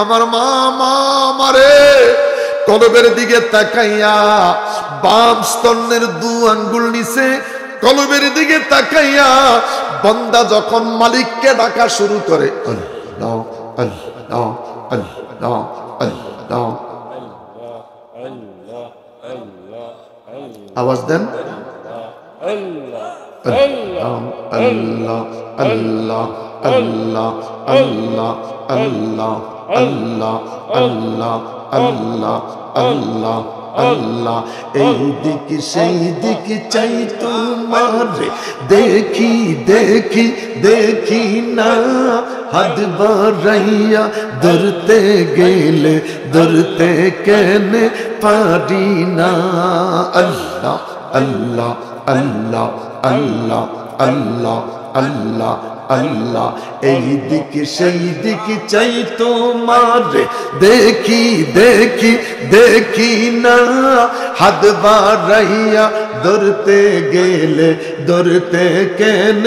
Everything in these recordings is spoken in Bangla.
আমার মা মারে কলবের দিকে তাকাইয়া বাম স্তনের দু আঙ্গুল নিচে কলবের দিকে তাকাইয়া বান্দা যখন মালিককে ডাকা শুরু করে আল্লাহ আল্লাহ আল্লাহ আল্লাহ আওয়াজ দেন আল্লাহ আল্লাহ আল্লাহ আল্লাহ আল্লাহ আল্লাহ আল্লাহ আল্লাহ আল্লাহ আল্লাহ আল্লাহ এই দিক সেই দিক চাই তোমার দেখি দেখি দেখি না হাত বাড়াইয়া ধরতে গেলে ধরতে কেন পারি না আল্লাহ আল্লাহ আল্লাহ আল্লাহ আল্লাহ আল্লাহ আল্লাহ এই দিক সেই দিক চাই তোমার দেখি দেখি দেখি না হাত বাড়াইয়া ধরতে গেলে ধরতে কেন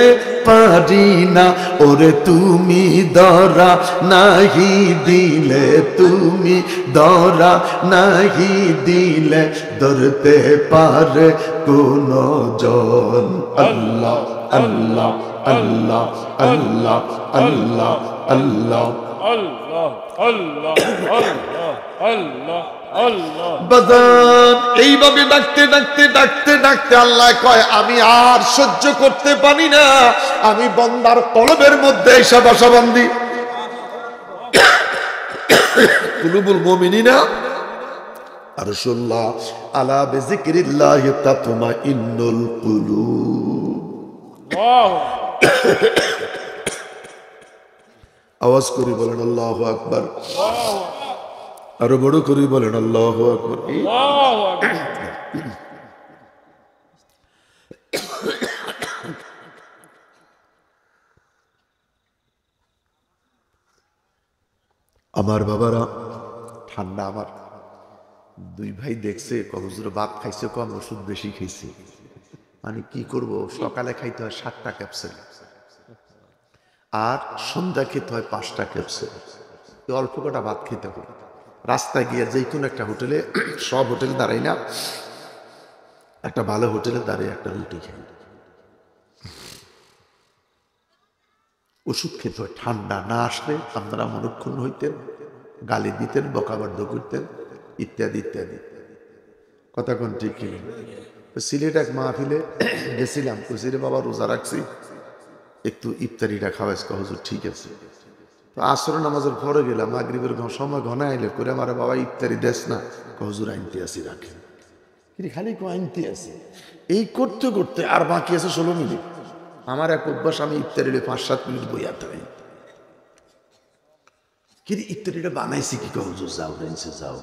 পারি না ওরে তুমি ধরা নাহি দিলে তুমি ধরা নাহি দিলে ধরতে পারে কোন জন আল্লাহ আল্লাহ আল্লাহ আল্লাহ আল্লাহ আল্লাহ আল্লাহ আল্লাহ আল্লাহ আল্লাহ আল্লাহ বাজান এইভাবে ডাকতে ডাকতে ডাকতে ডাকতে আল্লাহ কয় আমি আর সহ্য করতে পারি না আমি বান্দার কলবের মধ্যে এসে বসাবন্দি কুলুবুল মুমিনিনা রাসূলুল্লাহ আলা বিযিকরিল্লাহ তাতমাইন্নুল কুলুব আল্লাহ আওয়াজ করে বলেন আল্লাহু আকবার আরো বড় করে বলেন আল্লাহু আকবার আল্লাহু আকবার আমার বাবারা ঠান্ডা আমার দুই ভাই দেখছে হুজুর ভাত খাইছে কম ওষুধ বেশি খাইছে মানে কি করব সকালে খাইতে হয় 7টা ক্যাপসুল আর সন্ধ্যা খেতে হয় 5টা ক্যাপসুল অল্প কটা ভাত খেতে হয় রাস্তায় গিয়ে যে কোনো একটা হোটেলে সব হোটেলে দাঁড়াই না একটা ভালো হোটেলে দাঁড়িয়ে একটা রুটি খাই ওষুধ খেতে হয় ঠান্ডা না আসলে আপনারা মনক্ষুণ্ণ হইতেন গালি দিতেন বকাবাধ্য করতেন ইত্যাদি ইত্যাদি কথা কোন ঠিক কি সিলেট এক মাহফিলে গেছিলাম কুসিরে বাবা রোজা রাখছি একটু ইফতারিটা খাওয়াইস হুজুর ঠিক আছে তো আসর নামাজের পরে গেলাম মাগরিবের সময় ঘনা আইলে করে আমার বাবা ইফতারি দেশ না হুজুর আনতে আসি রাখেন কিন্তু খালি আনতে আছে এই করতে করতে আর বাকি আছে 16 মিনিট আমার এক অভ্যাস আমি ইফতারি 5-7 মিনিট বইয়া থাকি কিন্তু ইফতারিটা বানাইছি কি হুজুর যাও রেঞ্চে যাও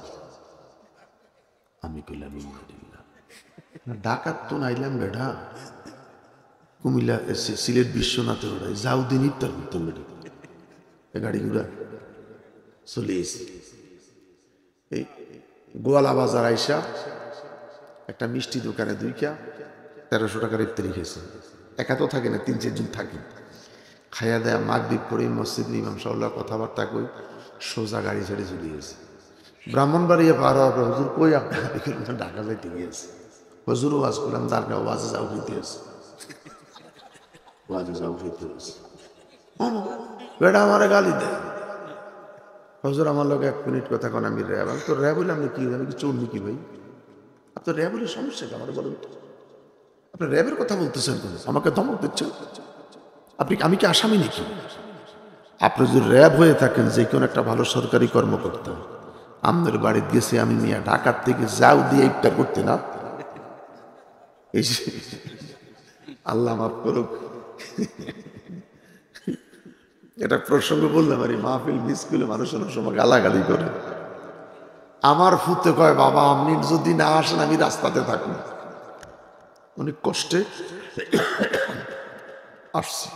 আমি কইলাম ডাকাত তো নাইলাম বেড়া কুমিল্লা সিলেট বিশ্বনাথের ওরাই যাও দিন ইফতার করতাম বেটা গাড়ি ঘুরা চলে এসে এই গোয়ালা বাজার আইসা একটা মিষ্টি দোকানে 1300 টাকার ইফতারি খেয়েছে একা তো থাকে না 3-4 জন থাকে খাইয়া দেয়া মাগরিব পড়ে মসজিদ ইমাম সাহেব কথাবার্তা কই সোজা গাড়ি ছেড়ে চলে গেছে ব্রাহ্মণবাড়িয়া পার হওয়ার হুজুর কই আপনার ঢাকা যাইতে গিয়েছে হুজুর ওয়াজ করলাম তারপরে ওয়াজে যাও হইতে আছে ওয়াজে যাও হইতে আছে বেটা আমার গালি দেয় হুজুর আমার লোক 1 মিনিট কথা কোন আমি র্যাব আমি তো র্যাব বলে আপনি কি আমি কি চোর নাকি ভাই আপনার র্যাব বলে সমস্যা কি আমার বলেন তো আপনি র্যাবের কথা বলতেছেন আমাকে ধমক দিচ্ছেন আপনি আমি কি আসামি নাকি আপনি যদি র্যাব হয়ে থাকেন যে কোনো একটা ভালো সরকারি কর্মকর্তা আমাদের বাড়িতে গেছে আমি মিয়া ঢাকার থেকে যাও দিয়ে ইফতার করতে না এই আল্লাহ মাফ করুক এটা প্রসঙ্গ বললাম আর মাহফিল মিস করলে মানুষ অনেক সময় গালাগালি করে আমার ফুতে কয় বাবা আপনি যদি না আসেন আমি রাস্তাতে থাকবো অনেক কষ্টে আসছি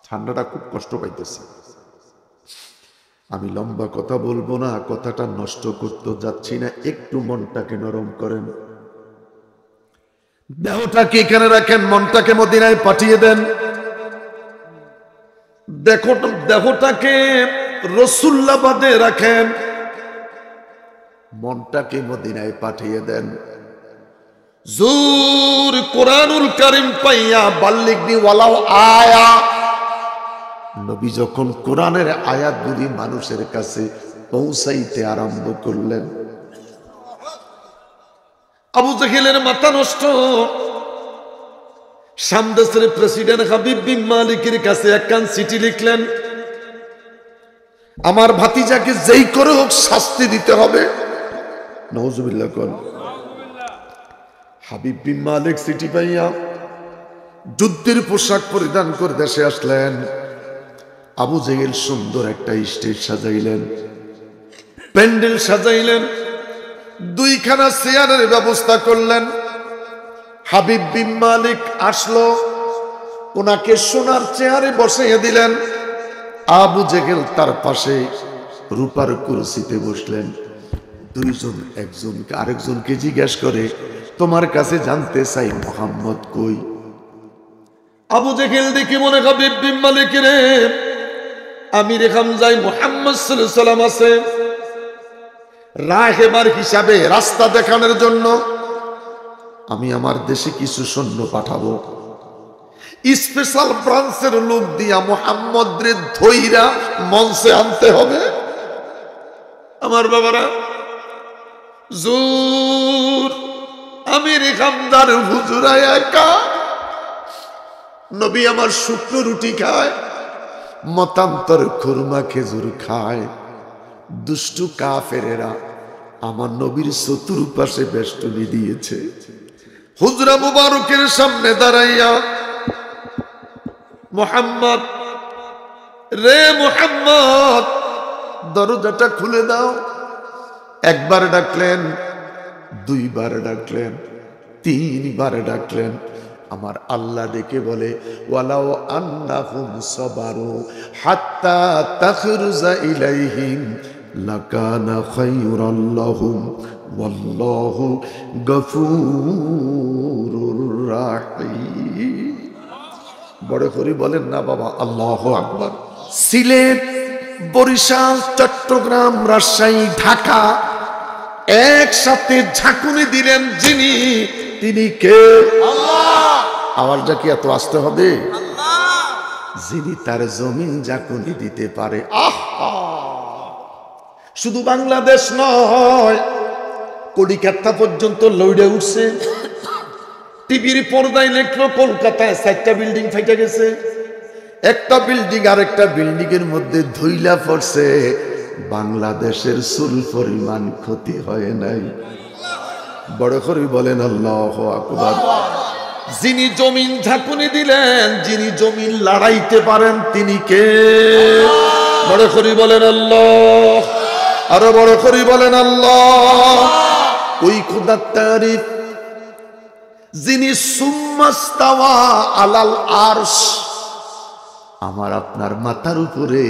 ঠান্ডাটা খুব কষ্ট পাইতেছে আমি লম্বা কথা বলবো না কথাটা নষ্ট করতে যাচ্ছি না একটু মনটাকে নরম করেন দেহটাকে এখানে রাখেন মনটাকে মদিনায় পাঠিয়ে দেন দেহটাকে রাসূলুল্লাহ বাদে রাখেন, মনটাকে মদিনায় পাঠিয়ে দেন। জোর কোরআনুল কারীম পাইয়া বাল্লিগনি ওয়ালাও আয়া, নবী যখন কোরআনের আয়াতগুলি মানুষের কাছে পৌঁছাইতে আরম্ভ করলেন, আবু জাহেলের মাথা নষ্ট। শাম দেশের প্রেসিডেন্ট হাবিব বিন মালিকের কাছে একখান চিঠি লিখলেন, আমার ভাতিজাকে যেই করে হোক শাস্তি দিতে হবে। নাউজুবিল্লাহ কোন। হাবিব বিন মালিক চিঠি পাইয়া যুদ্ধের পোশাক পরিধান করে দেশে আসলেন। আবু জেহেল সুন্দর একটা স্টেজ সাজাইলেন, প্যান্ডেল সাজাইলেন, দুইখানা চেয়ারের ব্যবস্থা করলেন। হাবিব বিন মালিক আসলো, ওনাকে সোনার চেয়ারে বসিয়ে দিলেন। আবু জেহেল তার পাশে রূপার কুরসিতে বসলেন। দুইজন একজনকে আরেকজনকে জিজ্ঞাসা করে, তোমার কাছে জানতে চাই মুহাম্মদ কই? আবু জেহেল দেখি মনে হাবিব বিন মালিক রে, আমি রেখাম যাই মুহাম্মদ সাল্লাল্লাহু আলাইহি ওয়াসাল্লাম আছে রাহেবার হিসাবে, রাস্তা দেখানোর জন্য আমি আমার দেশে কিছু সৈন্য পাঠাবো, স্পেশাল ব্রাঞ্চের লোক দিয়া মুহাম্মদরে ধইরা মঞ্চে আনতে হবে। আমার বাবারা, জোর আমির খামদার হুজুরা একা, নবী আমার শুকনো রুটি খায়, মতান্তর খুরমা খেজুর খায়। দুষ্টু কাফেরেরা আমার নবীর চতুর্পাশে বেষ্টনী দিয়েছে। হুজরা মুবারকের সামনে দাঁড়াইয়া, মুহাম্মদ রে মুহাম্মদ, দরজাটা খুলে দাও। একবার ডাকলেন, দুইবার ডাকলেন, তিনবার ডাকলেন। আমার আল্লাহ ডেকে বলে, ওয়ালাউ আন্নাহুম সাবারু হাত্তা তাখরুজা ইলাইহিম লাকানা খায়রাল লাহুম ওয়াল্লাহু গফুরুর রাহিম। বড় করে বলেন না বাবা, আল্লাহু আকবার। সিলেট, বরিশাল, চট্টগ্রাম, রাজশাহী, ঢাকা একসাথে ঝাঁকুনি দিলেন যিনি, তিনি কে? আল্লাহ। আওয়াজটা কি এত আসতে হবে? আল্লাহ। যিনি তার জমিন ঝাঁকুনি দিতে পারে। আহা, শুধু বাংলাদেশ নয়, কলিকাতা পর্যন্ত লইড়ে উঠছে। টিভির পর্দায় লেখলো কলকাতায় 4টা বিল্ডিং ফাইটা গেছে, একটা বিল্ডিং আর একটা বিল্ডিং এর মধ্যে ধইলা পড়ছে। বাংলাদেশের চুল পরিমাণ ক্ষতি হয় নাই। বড় করে বলেন আল্লাহু আকবার। যিনি জমিন ঝাঁকুনি দিলেন, যিনি জমিন লড়াইতে পারেন, তিনি কে? বড় করে বলেন আল্লাহ, আরো বড় করে বলেন আল্লাহ। ওই খোদার তারিফ যিনি সুম্মাস্তাওয়া আলাল আরশ, আমার আপনার মাথার উপরে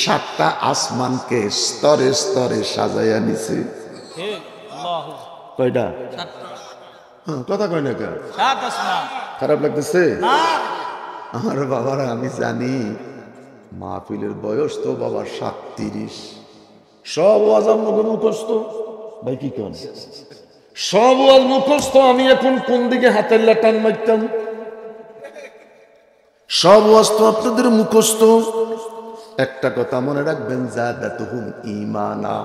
7টা আসমানকে স্তরে স্তরে সাজাইয়া নিছে। কয়টা? কথা কয় না কেন? খারাপ লাগতেছে? আমার বাবারা, আমি জানি মাহফিলের বয়স তো বাবা 37, সব ওয়াজ মুখে মুখস্থ। ভাই কি কেন সব ওয়াজ মুখস্থ? আমি এখন কোন দিকে হাতের লাটান মারতাম? সব ওয়াজ তো আপনাদের মুখস্থ। একটা কথা মনে রাখবেন, যাদাতুহুম ঈমানা,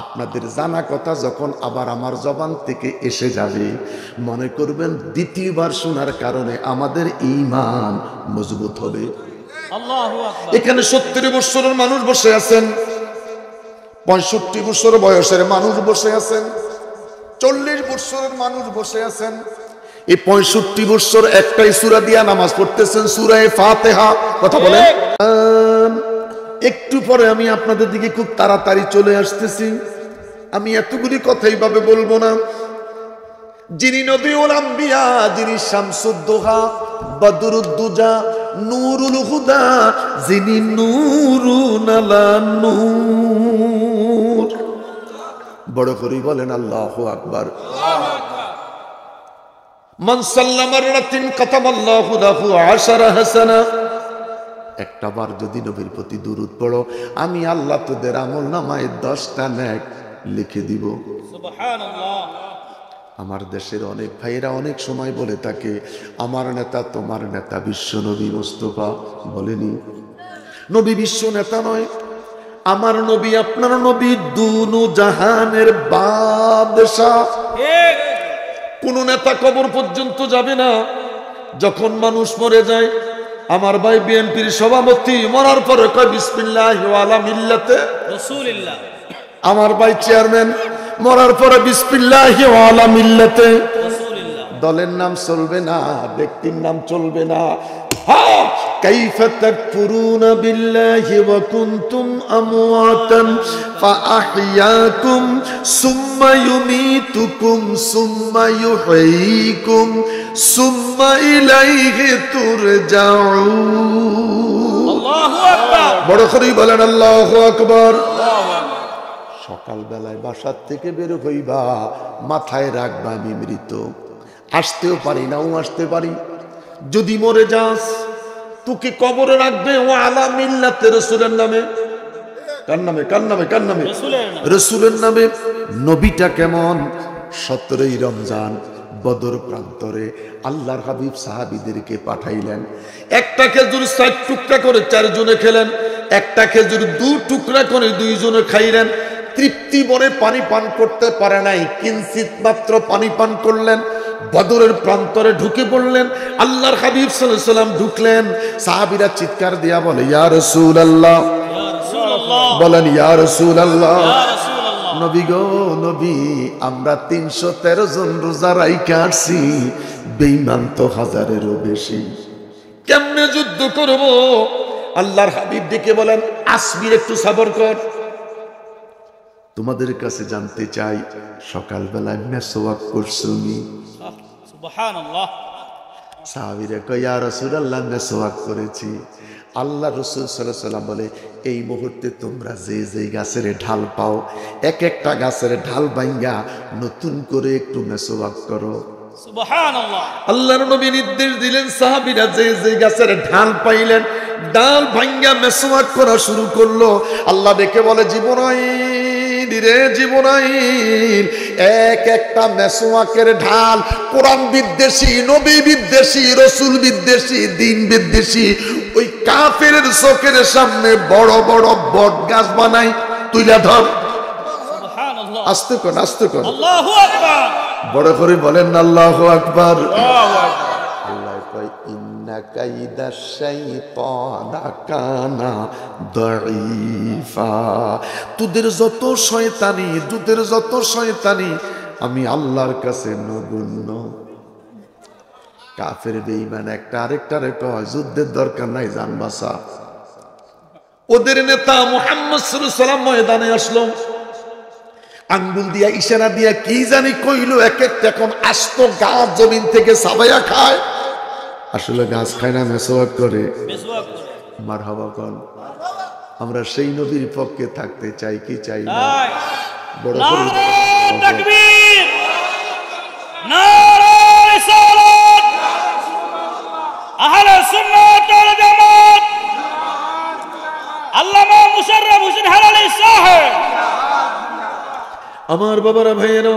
আপনাদের জানা কথা যখন আবার আমার জবান থেকে এসে যাবে, মনে করবেন দ্বিতীয়বার শোনার কারণে আমাদের ঈমান মজবুত হবে। আল্লাহু আকবার। এখানে 70 বছরের মানুষ বসে আছেন, 65 বছর বয়সের মানুষ বসে আছেন, 40 বছরের মানুষ বসে আছেন। এই 65 বছর একটাই সূরা দিয়া নামাজ পড়তেছেন, সূরা ফাতিহা। কথা বলেন। একটু পরে আমি আপনাদের দিকে খুব তাড়াতাড়ি চলে আসতেছি। আমি এতগুলি কথা এইভাবে বলবো না। যিনি নবীউল আম্বিয়া, যিনি শামসুদ্দোহা, বদরুদ্দুজা, নূরুল হুদা, যিনি নূরুন আলা নূর। বড় করে বলেন আল্লাহু আকবার। মান সাল্লামা রাতিন কাতামাল্লাহু লাহু 10 হাসানা। একটা বার যদি নবীর প্রতি দুরূদ পড়ো, আমি আল্লাহ তোদের আমলনামায় 10টা নেক লিখে দিব। সুবহানাল্লাহ। আমার দেশের অনেক ভাইয়েরা অনেক সময় বলে থাকে, আমার নেতা তোমার নেতা বিশ্ব নবী মুস্তাফা। বলেনি, নবী বিশ্ব নেতা নয়, আমার নবী আপনার নবী দুনু জাহানের বাদশা। ঠিক। কোন নেতা কবর পর্যন্ত যাবে না। যখন মানুষ মরে যায়, আমার ভাই বিএনপির সভাপতি মরার পরে কয় বিসমিল্লাহি ওয়ালা মিল্লাতে রাসূলুল্লাহ। আমার ভাই চেয়ারম্যান মরার পরে বিসমিল্লাহি ওয়ালা মিল্লাতে। রাসূলুল্লাহ। দলের নাম চলবে না, ব্যক্তির নাম চলবে না। কাইফা তাকফুরুনা বিল্লাহি ওয়া কুনতুম আমওয়াতান ফাআহইয়াকুম সুম্মা ইউমীতুকুম সুম্মা ইউহয়ীকুম সুম্মা ইলাইহি তুরজাউন। আল্লাহু আকবার। বড় করে বলেন আল্লাহু আকবার। সকালবেলায় বাসার থেকে বের হইবা, মাথায় রাখবা আমি মৃত, আসতেও পারি নাও আসতে পারি। যদি মরে যাস, তোকে কবরে রাখবে ও আলা মিল্লাতে রাসূলের নামে। কার নামে? কার নামে? কার নামে? রাসূলের নামে। নবীটা কেমন? 17ই রমজান বদর প্রান্তরে আল্লাহর হাবিব সাহাবীদেরকে পাঠাইলেন। একটা খেজুর 4 টুকরা করে 4 জনে খেলেন, একটা খেজুর 2 টুকরা করে 2 জনে খাইলেন। তৃপ্তি ভরে পানি পান করতে পারে নাই, কিঞ্চিত মাত্র পানি পান করলেন। বদরের প্রান্তরে ঢুকে পড়লেন। আল্লাহর হাবিব সাল্লাল্লাহু আলাইহি ওয়াসাল্লাম ঢুকলেন। সাহাবীরা চিৎকার দিয়া বলে, ইয়া রাসূলুল্লাহ, ইয়া রাসূলুল্লাহ, বলেন ইয়া রাসূলুল্লাহ। ইয়া রাসূলুল্লাহ। নবী গো নবী, আমরা 313 জন রোজা রাইখা আসছি, বেঈমান তো 1000-এরও বেশি, কেমনে যুদ্ধ করব? আল্লাহর হাবিব ডেকে বলেন, আসবির, একটু সবর কর। তোমাদের কাছে জানতে চাই, সকালবেলায় মেসওয়াক করছুনি? সুবহানাল্লাহ। সাহাবীরা কয়, ইয়া রাসূলুল্লাহ, মেসওয়াক করেছি। আল্লাহ রাসূল সাল্লাল্লাহু আলাইহি ওয়াসাল্লাম বলে, এই মুহূর্তে তোমরা যে যে গাছের ঢাল পাও, এক একটা গাছের ঢাল ভাঙ্গা নতুন করে একটু মেসওয়াক করো। সুবহানাল্লাহ। আল্লাহর নবী নির্দেশ দিলেন, সাহাবীরা যে যে গাছের ঢাল পাইলেন, ডাল ভাঙ্গা মেসওয়াক করা শুরু করলো। আল্লাহ ডেকে বলে, জিবরাইল রে জিবরাইল, এক একটা মেসওয়াকের ঢাল কোরআন বিদ্বেষী, নবী বিদ্বেষী, রাসূল বিদ্বেষী, দ্বীন বিদ্বেষী ওই কাফেরের চোখের সামনে বড় বড় বট গাছ বানাই তুইলা ধর। সুবহানাল্লাহ। আস্তে কর, আস্তে কর, আল্লাহু আকবার। বড় করে বলেন আল্লাহু আকবার। আল্লাহু আকবার। আল্লাহ কয়, ইন্না কাইদা শাইতানা কানা দাঈফা। তোদের যত শয়তানি, তোদের যত শয়তানি, আমি আল্লাহর কাছে নগণ্য। কাফের বেঈমান একটা আরেকটারে কয়, যুদ্ধের দরকার নাই, জান বাঁচা। ওদের নেতা মুহাম্মদ সাল্লাল্লাহু আলাইহি ওয়াসাল্লাম ময়দানে আসলো, আঙ্গুল দিয়া ইশারা দিয়া কি জানি কইলো, এক একটা এখন আস্ত গাছ জমিন থেকে সাবাইয়া খায়। আসলে গাছ খায় না, মেসওয়াক করে। মিসওয়াক করে। মারহাবা কোন। আমরা সেই নবীর পক্ষে থাকতে চাই কি চাই না? তাই। বড় করে নারে তাকবীর, নারে রিসালাত, আহলে সুন্নাত ওয়াল জামাত, আল্লামা মুশাররফ হোসেন হালালি সাহেব। আমার বাবারা ভাইয়েরা,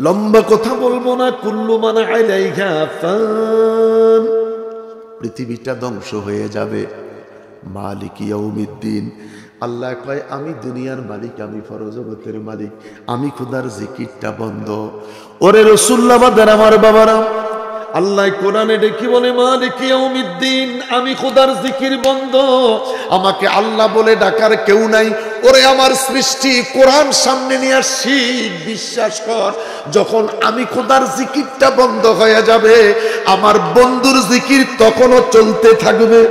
লম্বা কথা বলবো না। কুল্লু মান আলাইহা ফান, পৃথিবীটা ধ্বংস হয়ে যাবে। মালিক ইয়াউমিদ্দিন, আল্লাহ কয়, আমি দুনিয়ার মালিক, আমি ফরজগতের মালিক, আমি খোদার জিকিরটা বন্ধ। ওরে রাসূলুল্লাহ বাদার আমার বাবারা, আল্লাহ কোরআনে ডেকে বলে, মালিক ইয়াউমিদ্দিন, আমি খোদার জিকির বন্ধ। আমাকে আল্লাহ বলে ডাকার কেউ নাই। ওরে আমার সৃষ্টি, কোরআন সামনে নিয়ে আসছি, বিশ্বাস কর, যখন আমি খোদার জিকিরটা বন্ধ হয়ে যাবে, আমার বন্ধুর জিকির তখনও চলতে থাকবে।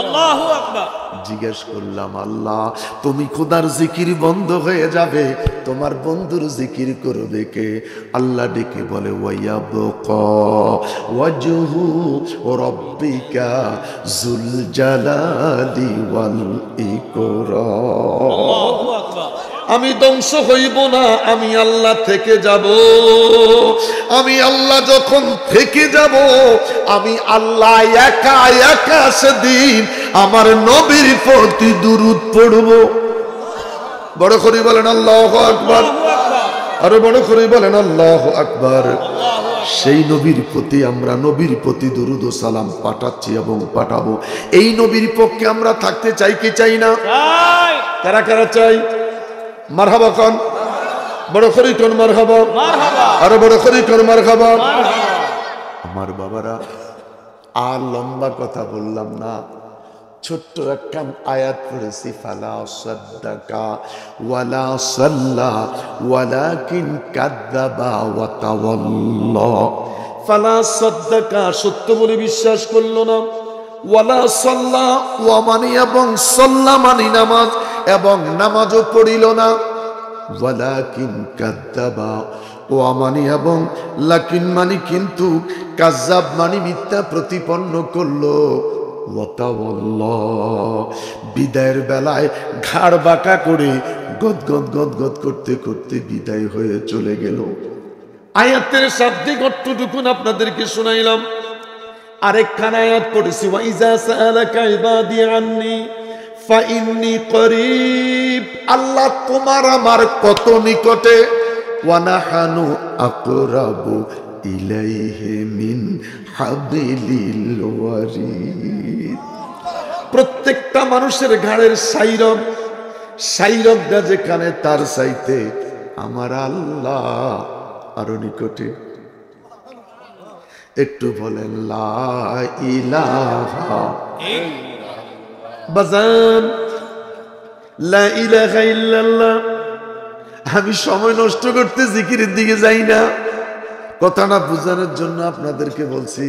আল্লাহু আকবার। জিজ্ঞেস করলাম, আল্লাহ তুমি খোদার জিকির বন্ধ হয়ে যাবে, তোমার বন্ধুর জিকির করবে কে? আল্লাহ ডেকে বলে, ওয়ায়াবকা ওয়াজহু রাব্বিকা যুল জালালি ওয়াল ইকরাম। আল্লাহু আকবার। আমি ধ্বংস হইব না, আমি আল্লাহ থেকে যাব। আমি আল্লাহ যখন থেকে যাব, আমি আল্লাহ একা একা সেদিন আমার নবীর প্রতি দুরূদ পড়ব। বড় করে বলেন আল্লাহু আকবার, আরো বড় করে বলেন আল্লাহু আকবার। সেই নবীর প্রতি আমরা নবীর প্রতি দুরূদ ও সালাম পাঠাচ্ছি এবং পাঠাবো। এই নবীর পক্ষে আমরা থাকতে চাই কি চাই না? কারা কারা চাই? মারহাবা কোন, বড় করে কোন মারহাবা, আরো বড় করে কোন মারহাবা। আমার বাবারা, আর লম্বা কথা বললাম না, ছোট্ট একটা আয়াত পড়েছি, ফালা সাদ্দাকা ওয়ালা সাল্লা ওয়ালাকিন কাযযাবা ওয়া তাওয়াল্লা। ফালা সাদ্দাকা, সত্য বলে বিশ্বাস করলো না, ওয়ালা সাল্লা, ওয়া মানি এবং সাল্লা মানি নামাজ, এবং নামাজও পড়িল না, ওয়ালাকিন কাযযাবা, ওয়া মানি এবং লাকিন মানি কিন্তু, কাযযাব মানি মিথ্যা প্রতিপন্ন করলো, বিদায়ের বেলায় ঘাড় বাঁকা করে গদগদ গদগদ করতে করতে বিদায় হয়ে চলে গেল। আয়াতের শাব্দিক অর্থটুকুন আপনাদেরকে শুনাইলাম। আরেকখান আয়াত পড়েছি, ওয়াইজা সাআলাকা ইবাদি আন্নী ফাইন্নী করিব, আল্লাহ তোমার আমার কত নিকটে, ওয়া নাহানু আকরাবু ইলাইহি মিন হাবিলিল ওয়ারিদ। প্রত্যেকটা মানুষের ঘাড়ের সাইরকটা যেখানে, তার চাইতে আমার আল্লাহ আরো নিকটে। একটু বলেন লা ইলাহা বাজান, লা ইলাহা ইল্লাল্লাহ। আমি সময় নষ্ট করতে জিকিরের দিকে যাই না, কথাটা বুঝানোর জন্য আপনাদেরকে বলছি।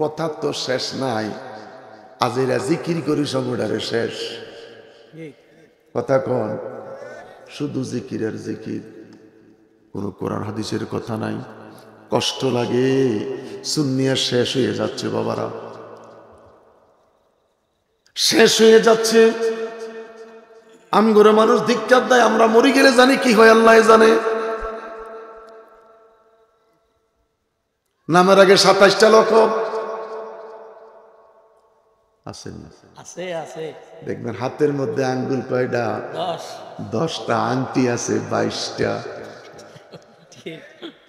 কথা তো শেষ নাই, আজ এরা জিকির করি সময়টারে শেষ। কথা কন, শুধু জিকির আর জিকির, কোনো কোরআন হাদিসের কথা নাই। কষ্ট লাগে, সুন্নিয়া শেষ হয়ে যাচ্ছে বাবারা, শেষ হয়ে যাচ্ছে। আমগরে মানুষ ধিক্কার দেয়, আমরা মরি গেলে জানি কি হয় আল্লাহ জানে। নামের আগে 27টা লকব আছে, দেখবেন হাতের মধ্যে আঙ্গুল কয়টা? 10টা। আংটি আছে 22টা।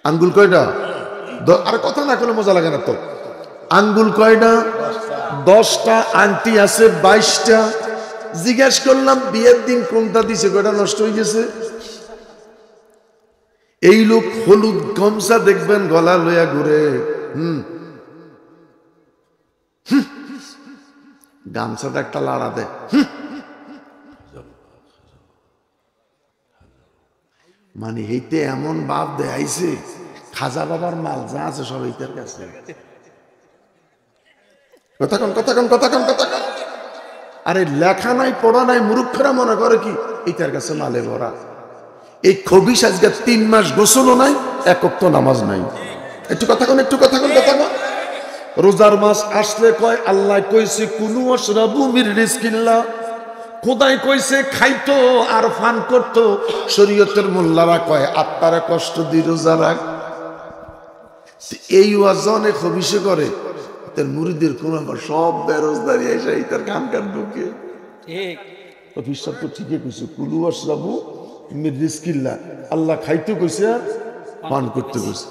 আঙ্গুল কয়টা? আর কথা না করলে মজা লাগে না তো। আঙ্গুল কয়টা? 10টা। আংটি আছে 22টা। জিজ্ঞেস করলাম বিয়ের দিন কোনটা দিছে, কয়টা নষ্ট হয়ে গেছে? এই লোক হলুদ গামছা দেখবেন গলা লইয়া ঘুরে, গামছাটা একটা লাড়া দেয়, মানে এইতে এমন ভাব দেখাইছে খাজা বাবার মাল যা আছে সব এইটার কাছে। কথা কন, কথা কন, কথা কন, কথা কন। আরে লেখা নাই, পড়া নাই, মূর্খরা মনে করে কি এইটার কাছে মালে ভরা। এই খবিস আজকে 3 মাস গোসলও নাই, এক ওয়াক্ত নামাজ নাই। একটু কথা কন, একটু কথা কন, কথা কন। রোজার মাস আসলে কয় আল্লাহ কইছে কুলু ওয়াশরাবু মির রিজকিল্লাহ, খোদাই কইছে খাইতো আর ফান করতো। শরীয়তের মোল্লারা কয় আত্মারা কষ্ট দি রোজা রাখ। এই ওয়াজনে খবিসে করে তার মুরিদের কোন সব বেরোজগারি এসে তার কান কান ঢুকে। ঠিক অফিসার তো ঠিকই কইছে, কুলু ওয়াশরাবু মির রিজকিল্লাহ, আল্লাহ খাইতে কইছে আর পান করতে কইছে।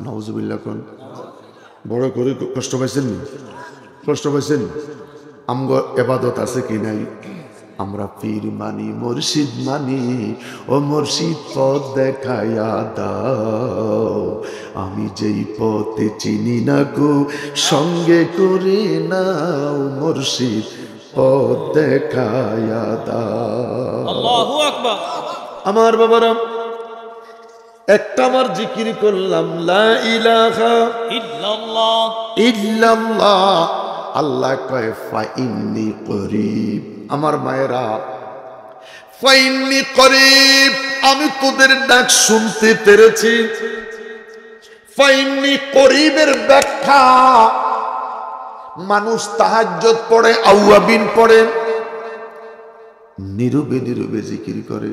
নাউজুবিল্লাহ কোন বড় করে কষ্ট পাইছেন, কষ্ট পাইছেন। আমগো ইবাদত আছে কি নাই? আমরা পীর মানি, মুর্শিদ মানি, ও মুর্শিদ পথ দেখায়া দাও। আমি যেই পথে চিনি না গো সঙ্গে করে নাও, মুর্শিদ পথ দেখায়া দাও। আল্লাহু আকবার। আমার বাবারা, একটা আমার জিকির করলাম লা ইলাহা ইল্লাল্লাহ ইল্লাল্লাহ। আল্লাহ কয় ফাইন্নী করিব। আমার মায়েরা, ফাইন্নী করিব, আমি তোদের ডাক শুনতে পেরেছি। ফাইন্নী করিবের ব্যাখ্যা, মানুষ তাহাজ্জুদ পড়ে, আউয়াবিন পড়ে, নীরবে নীরবে জিকির করে,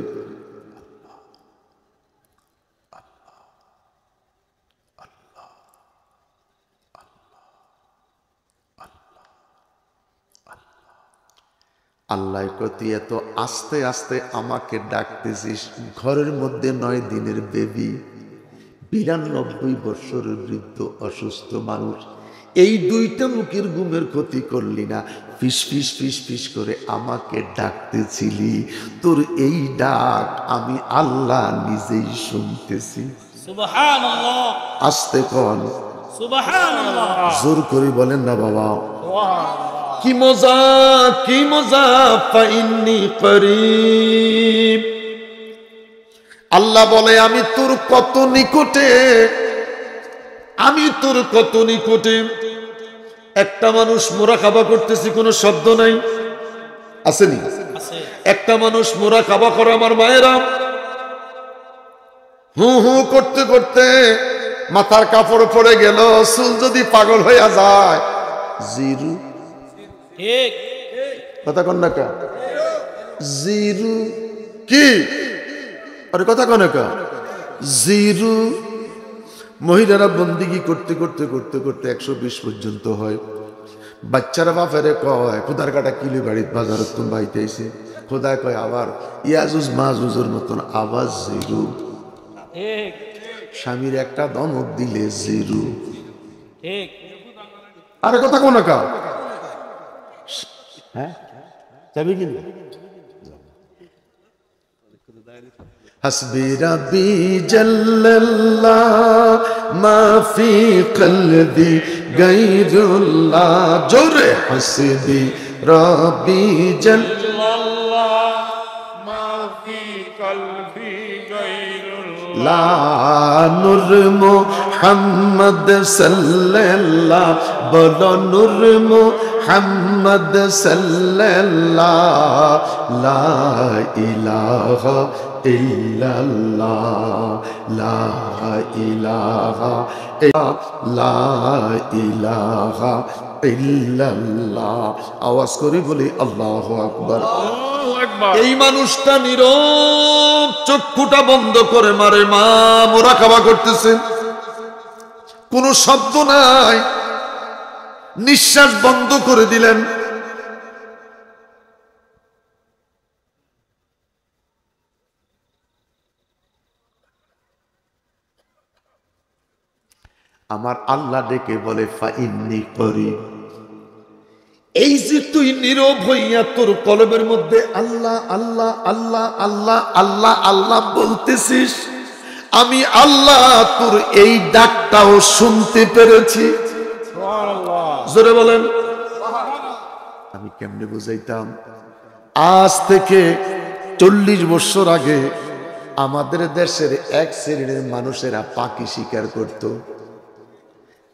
আল্লাহ কতি এত আস্তে আস্তে আমাকে ডাকতেছিস, ঘরের মধ্যে 9 দিনের বেবি, 92 বছরের বৃদ্ধ অসুস্থ মানুষ, এই 2টা মুখের ঘুমের ক্ষতি করলি না, ফিস ফিস ফিস ফিস করে আমাকে ডাকতেছিলি, তোর এই ডাক আমি আল্লাহ নিজেই শুনতেছি। সুবহানাল্লাহ, আস্তে কোন সুবহানাল্লাহ, জোর করে বলেন না বাবা। কি মজা, কি মজা, ফাইন্নি করিব। আল্লাহ বলে আমি তোর কত নিকটে, আমি তোর কত নিকটে। একটা মানুষ মুরাকাবা করতেছি, কোনো শব্দ নাই, আসেনি? আছে। একটা মানুষ মুরাকাবা করে আমার মায়েরা, হু হু করতে করতে মাথার কাপড় পড়ে গেল, চুল যদি পাগল হইয়া যায়, জিরু, ঠিক কথা কন না কা, জিরু কি, আরে কথা কন না কা, জিরু। মহিলারা বন্দিগি করতে করতে করতে করতে 120 পর্যন্ত হয়। বাচ্চারা বাপেরে কয় খোদার কাটা কিলো বাড়ির বাজারত তুমি বাইতে আইছে, খোদায় কয় আবার ইয়াজুজ মাজুজের মতন আওয়াজ জিরু। ঠিক স্বামীর একটা দমক দিলে জিরু। ঠিক আরে কথা কোন কা, হ্যাঁ যাবি কি? হাসবি রাব্বি জাল্লাল্লাহ মা ফি কলবি গায়রুল্লাহ, জোরে হাসবি রাব্বি আল্লাহ মা ফি কলবি গায়রুল্লাহ, জাল্লাল্লাহ, নূর মুহাম্মদ সাল্লাল্লাহ, বলো নূর মুহাম্মদ সাল্লাল্লাহ, লা ইলাহা ইল্লাল্লাহ, লা ইলাহা লা ইলাহা ইল্লাল্লাহ। আওয়াজ করে বলি আল্লাহু আকবার। এই মানুষটা নীরব, চক্ষুটা বন্ধ করে মারে মা মুরাকাবা করতেছে, কোনো শব্দ নাই, নিঃশ্বাস বন্ধ করে দিলেন। আমার আল্লাহ ডেকে বলে ফাইন্নি করিব। এই যে তুই নীরব হইয়া তোর কলবের মধ্যে আল্লাহ আল্লাহ আল্লাহ আল্লাহ আল্লাহ আল্লাহ বলতেছিস, আমি আল্লাহ তোর এই ডাকটাও শুনতে পেরেছি। জোরে বলেন। আমি কেমনে বুঝাইতাম, আজ থেকে 40 বছর আগে আমাদের দেশের এক শ্রেণীর মানুষেরা পাখি শিকার করত।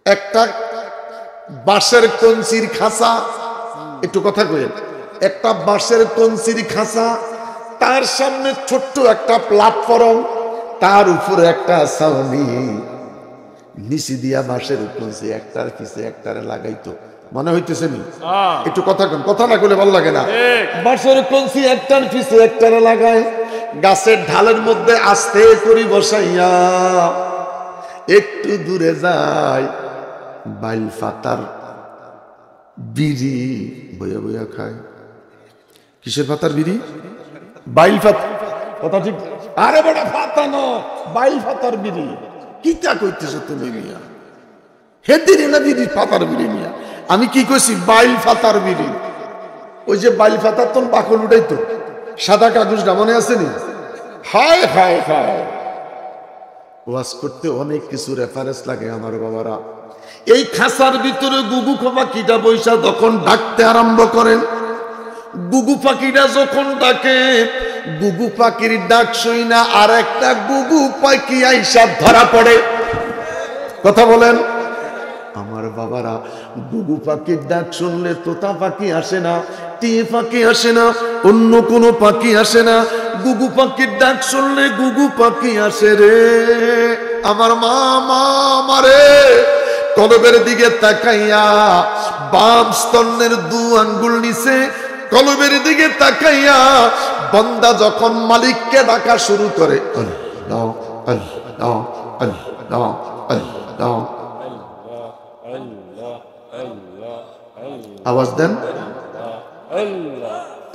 একটা বাঁশের কঞ্চির খাঁচা, একটু কথা কইেন, একটা বাঁশের কঞ্চির খাঁচা, তার সামনে ছোট্ট একটা প্ল্যাটফর্ম, তার উপরে একটা ছাউনি, নিচে দিয়া বাঁশের কঞ্চি একটার পিছে একটারে লাগাইতো। মনে হইতেছে নি? একটু কথা কন, কথা না কইলে ভালো লাগে না। বাঁশের কঞ্চি একটার পিছে একটারে লাগায়, গাছের ঢালের মধ্যে আস্তে করে বসাইয়া একটু দূরে যায়, বাইল পাতার বিড়ি বইয়া বইয়া খায়। কিসের পাতার বিড়ি? বাইল পাতা, কথা ঠিক? আরে বড় পাতা ন, বাইল পাতার বিড়ি। কিটা কইতেছ তুমি মিয়া? হেদিন না বিড়ি, পাতার বিড়ি মিয়া। আমি কি কইছি? বাইল পাতার বিড়ি। ওই যে বাইল পাতার তো বাকল উঠাইতো, সাদা কাগজটা মনে আছে নি? হায় হায় হায়, ওয়াজ করতে অনেক কিছু রেফারেন্স লাগে আমার বাবারা। এই খাঁচার ভিতরে গুগু পাখিটা বৈশা যখন ডাকতে আরম্ভ করেন, গুগু পাখিটা যখন ডাকে, গুগু পাখির ডাক শুই না আর একটা গুগু পাখি আইসা ধরা পড়ে। কথা বলেন আমার বাবারা। গুগু পাখির ডাক শুনলে তোতা পাখি আসে না, টিয়ে পাখি আসে না, অন্য কোনো পাখি আসে না। গুগু পাখির ডাক শুনলে গুগু পাখি আসে রে। আমার মা মা মারে কলবের দিকে তাকাইয়া, বাম স্তনের 2 আঙ্গুল নিচে কলবের দিকে তাকাইয়া বান্দা যখন মালিককে ডাকা শুরু করে, আল্লাহ আল্লাহ আল্লাহ আল্লাহ, আওয়াজ দেন,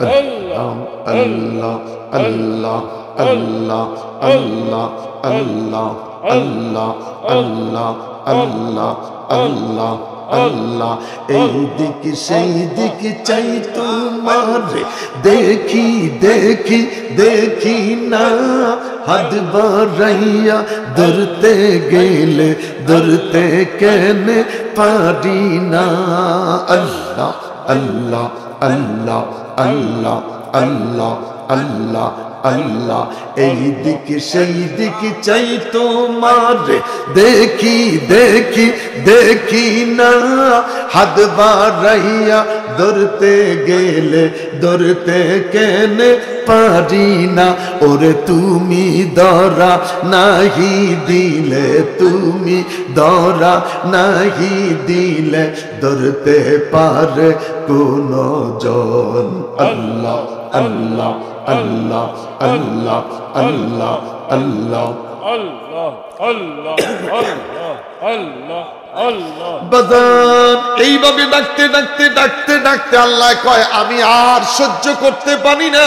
আল্লাহ আল্লাহ আল্লাহ আল্লাহ আল্লাহ আল্লাহ আল্লাহ আল্লাহ আল্লাহ আল্লাহ আল্লাহ এই দিকে সেই দিকে চাই তোমারে দেখি দেখি দেখি না হাত বাড়াইয়া ধরতে গেলে ধরতে কেন পারি না আল্লাহ আল্লাহ আল্লাহ আল্লাহ আল্লাহ আল্লাহ আল্লাহ এই দিকে সেই দিকে চাই তোমারে দেখি দেখি দেখি না হাত বাড়াইয়া ধরতে গেলে ধরতে কেন পারি না ওরে তুমি ধরা নাহি দিলে তুমি ধরা নাহি দিলে ধরতে পারে কোন জন আল্লাহ আল্লাহ আল্লাহ আল্লাহ আল্লাহ আল্লাহ আল্লাহ আল্লাহ আল্লাহ আল্লাহ আল্লাহ বাজান এইভাবে ডাকতে ডাকতে ডাকতে ডাকতে আল্লাহ কয় আমি আর সহ্য করতে পারি না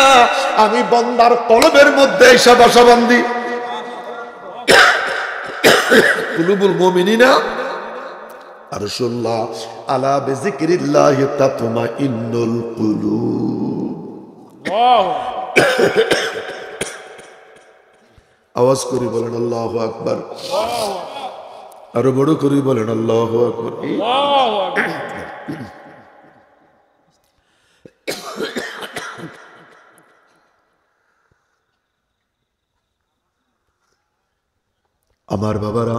আমি বান্দার কলবের মধ্যে এসে বসা বান্দি কুলুবুল মুমিনিনা আরশুল্লাহ আলা বিযিকরিল্লাহি তাতমাইন্নুল কুলুব আওয়াজ করে বলেন আল্লাহু আকবার আরো বড় করে বলেন আল্লাহু আকবার আমার বাবারা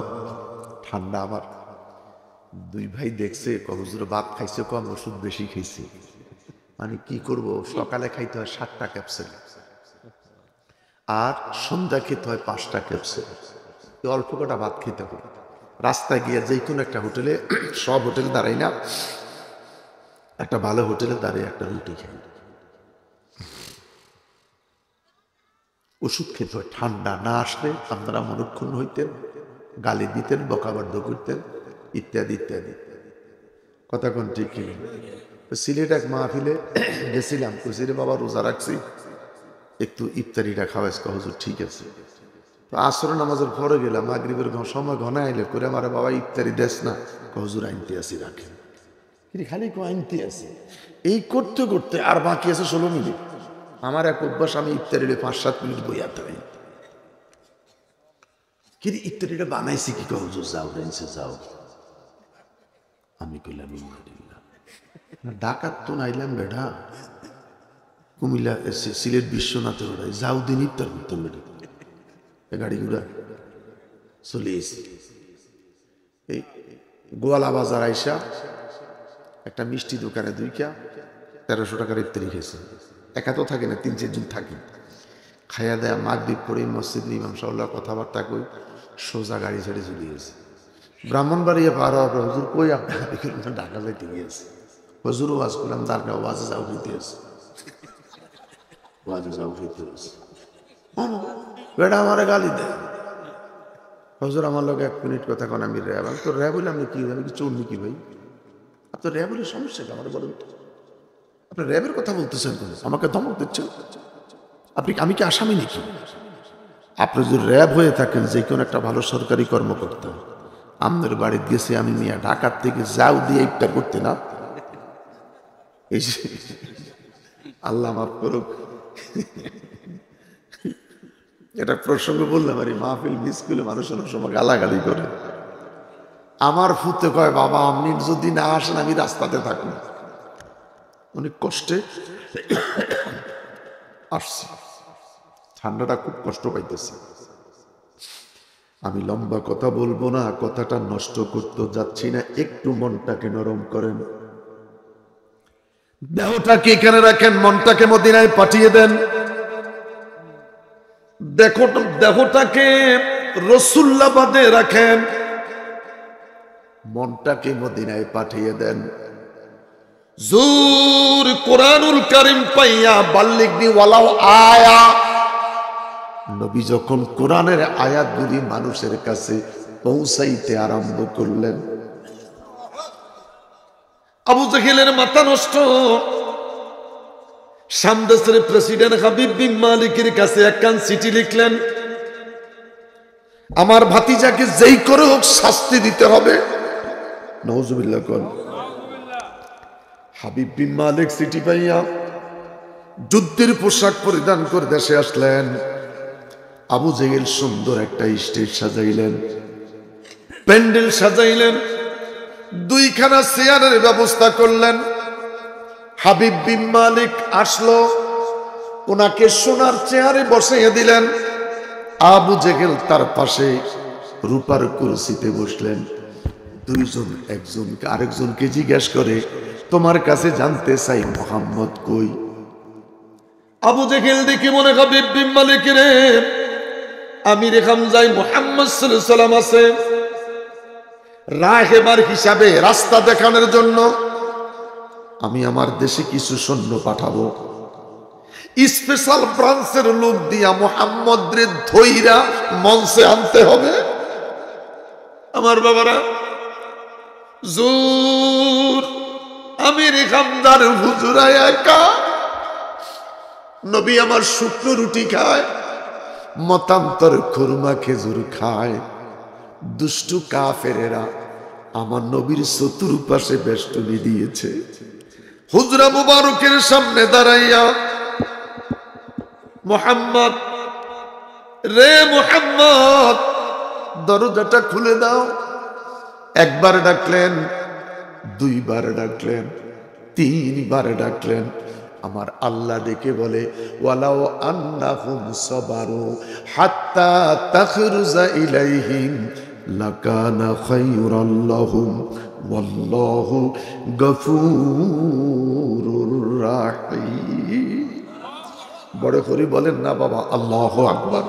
ঠান্ডা আমার দুই ভাই দেখছে হুজুর ভাত খাইছে কম ওষুধ বেশি খাইছে মানে কি করব সকালে খাইতে হয় 7টা ক্যাপসুল আর সন্ধ্যা খেতে হয় 5টা ক্যাপসুল অল্প কটা ভাত খেতে হবে রাস্তায় গিয়ে যে কোনো একটা হোটেলে সব হোটেলে দাঁড়াই না একটা ভালো হোটেলে দাঁড়িয়ে একটা রুটি খাই ওষুধ খেতে হয় ঠান্ডা না আসলে আপনারা মনক্ষুণ্ণ হইতেন গালি দিতেন বকাবাদ্য করতেন ইত্যাদি ইত্যাদি কথা কোন ঠিক কি সিলেট এক মাহফিলে গেছিলাম কুসিরে বাবা রোজা রাখছি একটু ইফতারিটা খাওয়াইস হুজুর ঠিক আছে তো আসর নামাজের পরে গেলাম মাগরিবের সময় ঘনে আইলে করে আমার বাবা ইফতারি দেশ না হুজুর আনতে আসি রাখেন কিন্তু খালি আনতে আসি এই করতে করতে আর বাকি আছে 16 মিনিট আমার এক অভ্যাস আমি ইফতারিটা 5-7 মিনিট বইয়া থাকি কিন্তু ইফতারিটা বানাইছি কি হুজুর যাও রেঞ্চে যাও আমি কইলাম ডাকাত তো নাইলাম বেড়া কুমিল্লা সিলেট বিশ্বনাথের ওরাই যাও দিন ইফতার করতাম বেড়া গাড়ি ঘুরা চলে এসি এই গোয়ালা বাজার আইসা একটা মিষ্টি দোকানে 1300 টাকার ইফতারি খেয়েছে একা তো থাকে না 3-4 জন থাকে খাইয়া দেয়া মাগরিব পড়ে মসজিদ ইমাম সাহেব কথাবার্তা কই সোজা গাড়ি ছেড়ে চলে গেছে ব্রাহ্মণবাড়িয়া পার হওয়ার হুজুর কই আপনার ঢাকা যাইতে গিয়েছে হুজুর ওয়াজ করলাম তার না ওয়াজে যাও হইতে আছে ওয়াজে যাও হইতে আছে বেটা আমার গালি দেয় হুজুর আমার লোক 1 মিনিট কথা কোন আমি র্যাব আমি তো র্যাব বলে আমি কি চোর নাকি ভাই আপনার র্যাব বলে সমস্যা কি আমার বলেন তো আপনি র্যাবের কথা বলতেছেন আমাকে ধমক দিচ্ছেন আপনি আমি কি আসামি নাকি আপনি যদি র্যাব হয়ে থাকেন যে কোনো একটা ভালো সরকারি কর্মকর্তা আমাদের বাড়িতে গেছে আমি মিয়া ঢাকার থেকে যাও দিয়ে ইফতার করতে না এই আল্লাহ মাফ করুক এটা প্রসঙ্গ বললাম আর মাহফিল মিস করলে মানুষ অনেক সময় গালাগালি করে আমার ফুতে কয় বাবা আপনি যদি না আসেন আমি রাস্তাতে থাকবো অনেক কষ্টে আসছি ঠান্ডাটা খুব কষ্ট পাইতেছি আমি লম্বা কথা বলবো না কথাটা নষ্ট করতে যাচ্ছি না একটু মনটাকে নরম করেন দেহটাকে এখানে রাখেন মনটাকে মদিনায় পাঠিয়ে দেন দেখো দেহটাকে রাসূলুল্লাহবাদে রাখেন মনটাকে মদিনায় পাঠিয়ে দেন জুর কোরআনুল কারীম পাইয়া বাল্লিগনি ওয়ালাউ আয়া নবী যখন কোরআনের আয়াতগুলি মানুষের কাছে পৌঁছাইতে আরম্ভ করলেন আবু জাহেলের মাথা নষ্ট শাম দেশের প্রেসিডেন্ট হাবিব বিন মালিকের কাছে একখান চিঠি লিখলেন, আমার ভাতিজাকে যেই করে হোক শাস্তি দিতে হবে। নাউজুবিল্লাহ কোন। হাবিব বিন মালিক চিঠি পাইয়া যুদ্ধের পোশাক পরিধান করে দেশে আসলেন। আবু জেহেল সুন্দর একটা স্টেজ সাজাইলেন, প্যান্ডেল সাজাইলেন, দুইখানা চেয়ারের ব্যবস্থা করলেন। হাবিব বিন মালিক আসলো, ওনাকে সোনার চেয়ারে বসাইয়া দিলেন। আবু জেহেল তার পাশে রূপার কুরসিতে বসলেন। দুইজন একজনকে আরেকজনকে জিজ্ঞেস করে, তোমার কাছে জানতে চাই মোহাম্মদ কই? আবু জেহেল দেখি মনে হাবিব বিন মালিক রে, আমি রেখাম যাই মুহাম্মদ সাল্লাল্লাহু আলাইহি সাল্লাম আছে, রাহেবার হিসাবে রাস্তা দেখানোর জন্য আমি আমার দেশে কিছু সৈন্য পাঠাবো, স্পেশাল ব্রাঞ্চের লোক দিয়া মুহাম্মদ রে ধইরা মঞ্চে আনতে হবে। আমার বাবারা, জোর আমি রেখামদার হুজুরা একা, নবী আমার শুকনো রুটি খায়, মতান্তর খুরমা খেজুর খায়। দুষ্টু কাফেরেরা আমার নবীর চতুর্পাশে বেষ্টনী দিয়েছে। হুজরা মুবারকের সামনে দাঁড়াইয়া, মুহাম্মদ রে মুহাম্মদ, দরজাটা খুলে দাও। একবার ডাকলেন, দুইবার ডাকলেন, তিনবার ডাকলেন। আমার আল্লাহ ডেকে বলে, ওয়ালাউ আন্নাহুম সাবারু হাত্তা তাখরুজা ইলাইহিম লাকানা খায়রাল লাহুম ওয়াল্লাহু গফুরুর রাহিম। বড় করে বলেন না বাবা, আল্লাহু আকবার।